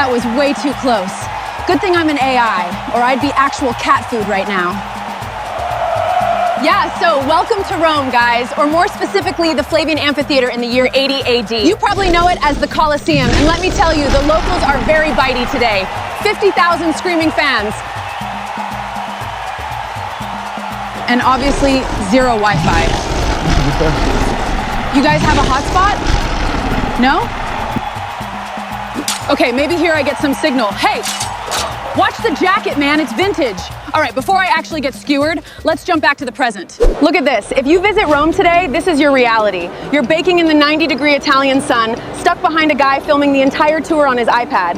That was way too close. Good thing I'm an AI, or I'd be actual cat food right now. Yeah, so welcome to Rome, guys, or more specifically, the Flavian Amphitheater in the year 80 AD. You probably know it as the Colosseum, and let me tell you, the locals are very bitey today. 50,000 screaming fans. And obviously, zero Wi-Fi. You guys have a hotspot? No? Okay, maybe here I get some signal. Hey, watch the jacket, man, it's vintage. All right, before I actually get skewered, let's jump back to the present. Look at this. If you visit Rome today, this is your reality. You're baking in the 90-degree Italian sun, stuck behind a guy filming the entire tour on his iPad.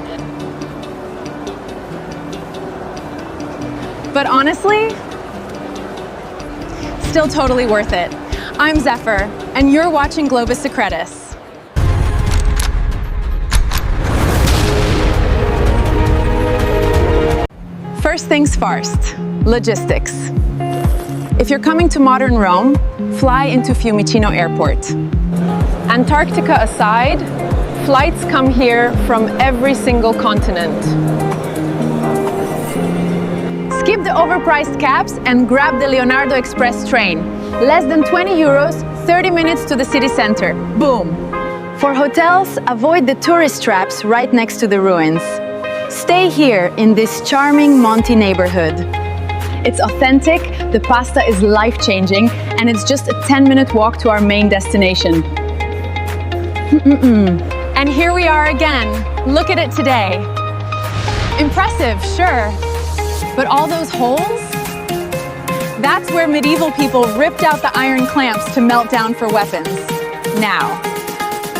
But honestly, still totally worth it. I'm Zephyr, and you're watching Globus Secretus. First things first, logistics. If you're coming to modern Rome, fly into Fiumicino Airport. Antarctica aside, flights come here from every single continent. Skip the overpriced cabs and grab the Leonardo Express train. Less than 20 euros, 30 minutes to the city center. Boom! For hotels, avoid the tourist traps right next to the ruins. Stay here in this charming Monte neighborhood. It's authentic, the pasta is life-changing, and it's just a 10-minute walk to our main destination. And here we are again. Look at it today. Impressive, sure. But all those holes? That's where medieval people ripped out the iron clamps to melt down for weapons. Now,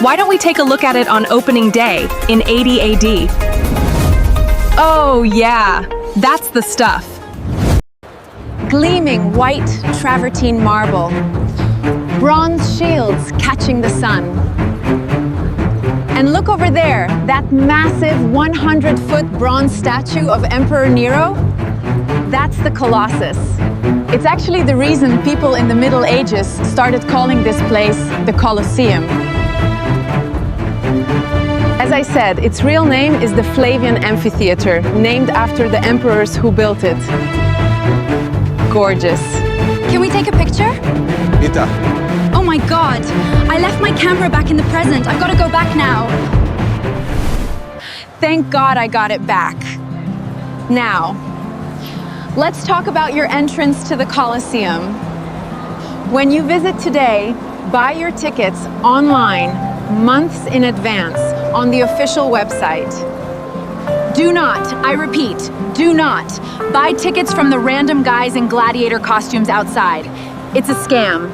why don't we take a look at it on opening day in 80 AD? Oh yeah, that's the stuff. Gleaming white travertine marble. Bronze shields catching the sun. And look over there, that massive 100-foot bronze statue of Emperor Nero. That's the Colossus. It's actually the reason people in the Middle Ages started calling this place the Colosseum. As I said, its real name is the Flavian Amphitheater, named after the emperors who built it. Gorgeous. Can we take a picture? Ita. Oh my god! I left my camera back in the present. I've got to go back now. Thank God I got it back. Now, let's talk about your entrance to the Colosseum. When you visit today, buy your tickets online months in advance on the official website. Do not, I repeat, do not buy tickets from the random guys in gladiator costumes outside. It's a scam.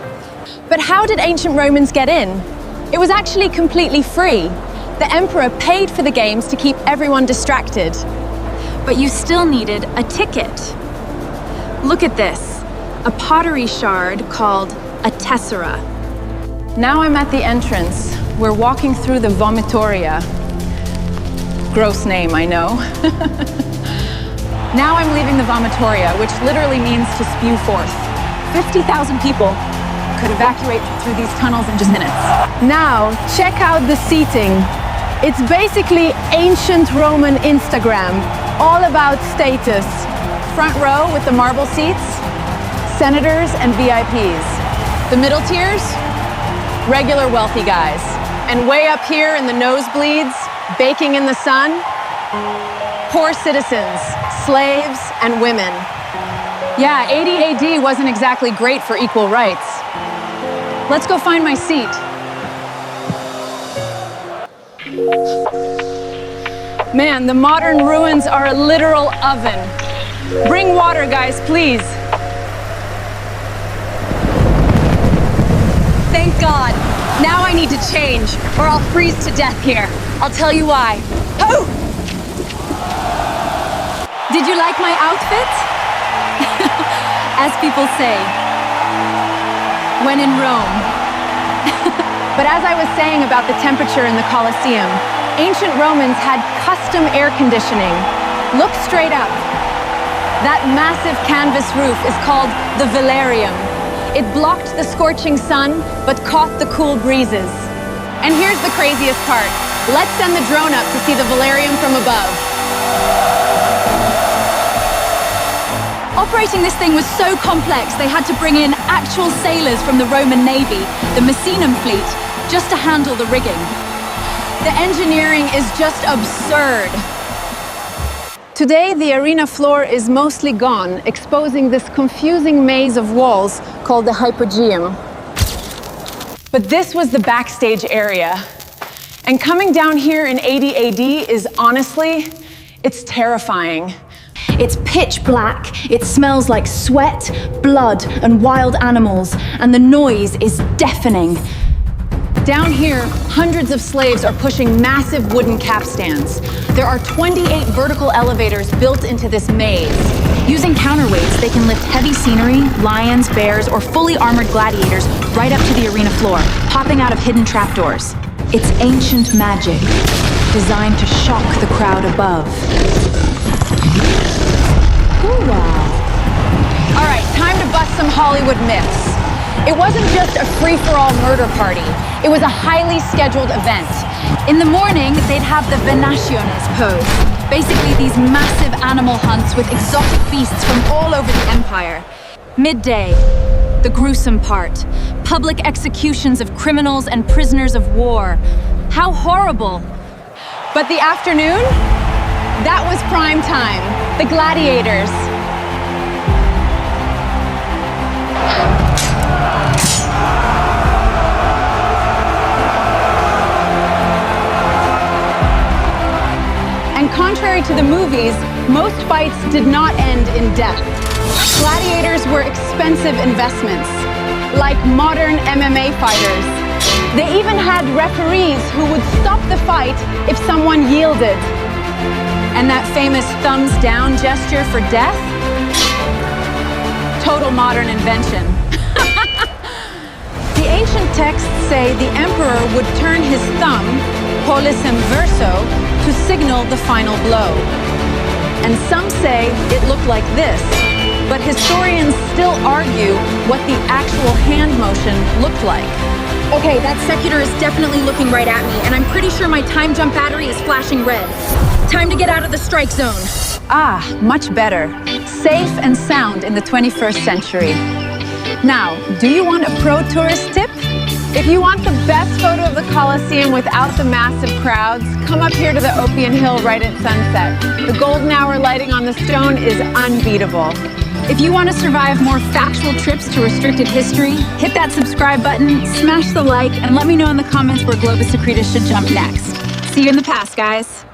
But how did ancient Romans get in? It was actually completely free. The emperor paid for the games to keep everyone distracted. But you still needed a ticket. Look at this, a pottery shard called a tessera. Now I'm at the entrance. We're walking through the vomitoria. Gross name, I know. Now I'm leaving the vomitoria, which literally means to spew forth. 50,000 people could evacuate through these tunnels in just minutes. Now, check out the seating. It's basically ancient Roman Instagram, all about status. Front row with the marble seats, senators and VIPs. The middle tiers, regular wealthy guys. And way up here in the nosebleeds, baking in the sun, poor citizens, slaves, and women. Yeah, 80 AD wasn't exactly great for equal rights. Let's go find my seat. Man, the modern ruins are a literal oven. Bring water, guys, please. Thank God. Now I need to change, or I'll freeze to death here. I'll tell you why. Oh! Did you like my outfit? As people say, when in Rome. But as I was saying about the temperature in the Colosseum, ancient Romans had custom air conditioning. Look straight up. That massive canvas roof is called the Velarium. It blocked the scorching sun, but caught the cool breezes. And here's the craziest part. Let's send the drone up to see the Velarium from above. Operating this thing was so complex, they had to bring in actual sailors from the Roman Navy, the Messinum fleet, just to handle the rigging. The engineering is just absurd. Today, the arena floor is mostly gone, exposing this confusing maze of walls called the Hypogeum. But this was the backstage area. And coming down here in 80 AD is honestly, it's terrifying. It's pitch black, it smells like sweat, blood, and wild animals, and the noise is deafening. Down here, hundreds of slaves are pushing massive wooden capstans. There are 28 vertical elevators built into this maze. Using counterweights, they can lift heavy scenery, lions, bears, or fully armored gladiators right up to the arena floor, popping out of hidden trapdoors. It's ancient magic, designed to shock the crowd above. All right, time to bust some Hollywood myths. It wasn't just a free-for-all murder party. It was a highly scheduled event. In the morning, they'd have the Venaciones pose. Basically, these massive animal hunts with exotic beasts from all over the empire. Midday, the gruesome part. Public executions of criminals and prisoners of war. How horrible. But the afternoon? That was prime time. The gladiators. And contrary to the movies, most fights did not end in death. Gladiators were expensive investments, like modern MMA fighters. They even had referees who would stop the fight if someone yielded. And that famous thumbs down gesture for death? Total modern invention. The ancient texts say the emperor would turn his thumb, pollice verso, to signal the final blow. And some say it looked like this, but historians still argue what the actual hand motion looked like. Okay, that secutor is definitely looking right at me, and I'm pretty sure my time jump battery is flashing red. Time to get out of the strike zone. Ah, much better. Safe and sound in the 21st century. Now, do you want a pro tourist tip? If you want the best photo of the Colosseum without the massive crowds, come up here to the Oppian Hill right at sunset. The golden hour lighting on the stone is unbeatable. If you want to survive more factual trips to restricted history, hit that subscribe button, smash the like, and let me know in the comments where Globus Secretus should jump next. See you in the past, guys.